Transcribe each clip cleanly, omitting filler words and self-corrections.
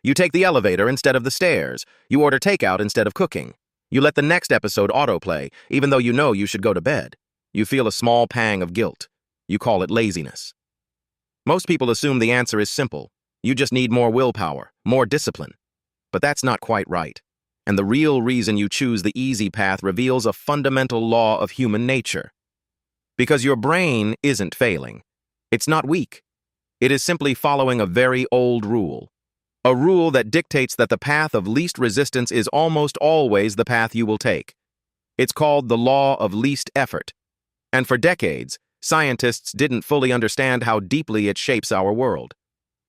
You take the elevator instead of the stairs. You order takeout instead of cooking. You let the next episode autoplay, even though you know you should go to bed. You feel a small pang of guilt. You call it laziness. Most people assume the answer is simple. You just need more willpower, more discipline. But that's not quite right. And the real reason you choose the easy path reveals a fundamental law of human nature. Because your brain isn't failing. It's not weak. It is simply following a very old rule. A rule that dictates that the path of least resistance is almost always the path you will take. It's called the law of least effort. And for decades, scientists didn't fully understand how deeply it shapes our world.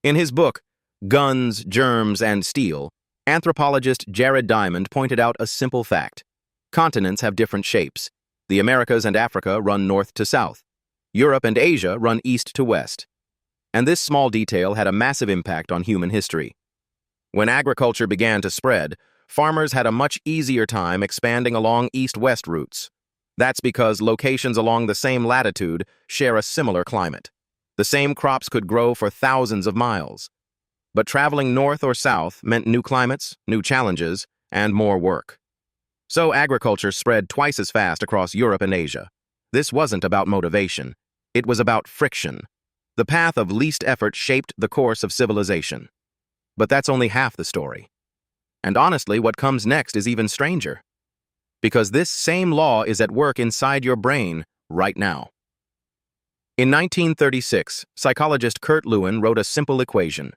In his book, Guns, Germs, and Steel, anthropologist Jared Diamond pointed out a simple fact. Continents have different shapes. The Americas and Africa run north to south. Europe and Asia run east to west. And this small detail had a massive impact on human history. When agriculture began to spread, farmers had a much easier time expanding along east-west routes. That's because locations along the same latitude share a similar climate. The same crops could grow for thousands of miles. But traveling north or south meant new climates, new challenges, and more work. So agriculture spread twice as fast across Europe and Asia. This wasn't about motivation. It was about friction. The path of least effort shaped the course of civilization. But that's only half the story. And honestly, what comes next is even stranger. Because this same law is at work inside your brain right now. In 1936, psychologist Kurt Lewin wrote a simple equation.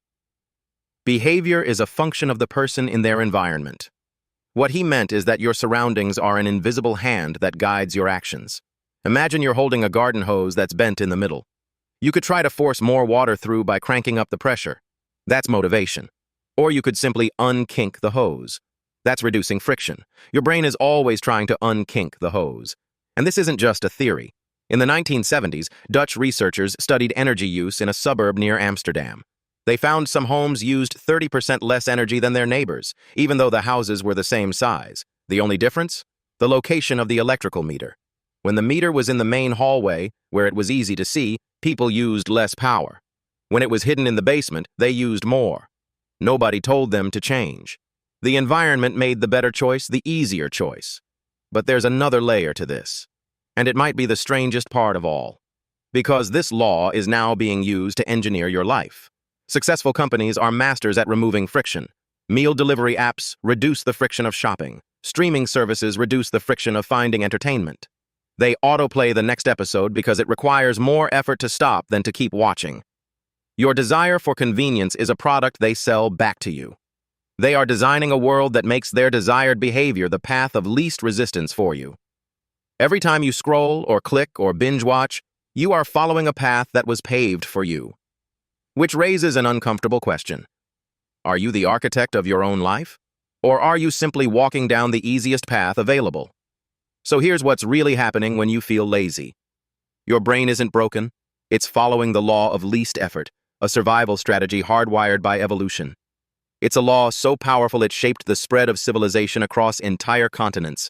Behavior is a function of the person in their environment. What he meant is that your surroundings are an invisible hand that guides your actions. Imagine you're holding a garden hose that's bent in the middle. You could try to force more water through by cranking up the pressure. That's motivation. Or you could simply unkink the hose. That's reducing friction. Your brain is always trying to unkink the hose. And this isn't just a theory. In the 1970s, Dutch researchers studied energy use in a suburb near Amsterdam. They found some homes used 30% less energy than their neighbors, even though the houses were the same size. The only difference? The location of the electrical meter. When the meter was in the main hallway, where it was easy to see, people used less power. When it was hidden in the basement, they used more. Nobody told them to change. The environment made the better choice the easier choice. But there's another layer to this. And it might be the strangest part of all. Because this law is now being used to engineer your life. Successful companies are masters at removing friction. Meal delivery apps reduce the friction of shopping. Streaming services reduce the friction of finding entertainment. They autoplay the next episode because it requires more effort to stop than to keep watching. Your desire for convenience is a product they sell back to you. They are designing a world that makes their desired behavior the path of least resistance for you. Every time you scroll or click or binge watch, you are following a path that was paved for you. Which raises an uncomfortable question. Are you the architect of your own life? Or are you simply walking down the easiest path available? So here's what's really happening when you feel lazy. Your brain isn't broken. It's following the law of least effort, a survival strategy hardwired by evolution. It's a law so powerful it shaped the spread of civilization across entire continents.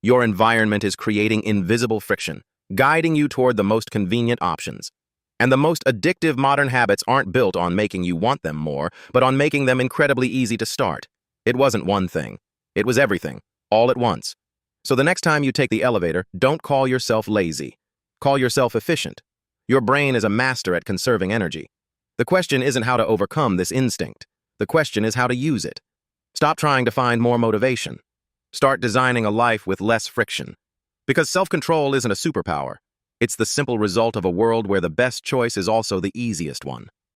Your environment is creating invisible friction, guiding you toward the most convenient options. And the most addictive modern habits aren't built on making you want them more, but on making them incredibly easy to start. It wasn't one thing. It was everything, all at once. So the next time you take the elevator, don't call yourself lazy. Call yourself efficient. Your brain is a master at conserving energy. The question isn't how to overcome this instinct. The question is how to use it. Stop trying to find more motivation. Start designing a life with less friction. Because self-control isn't a superpower. It's the simple result of a world where the best choice is also the easiest one.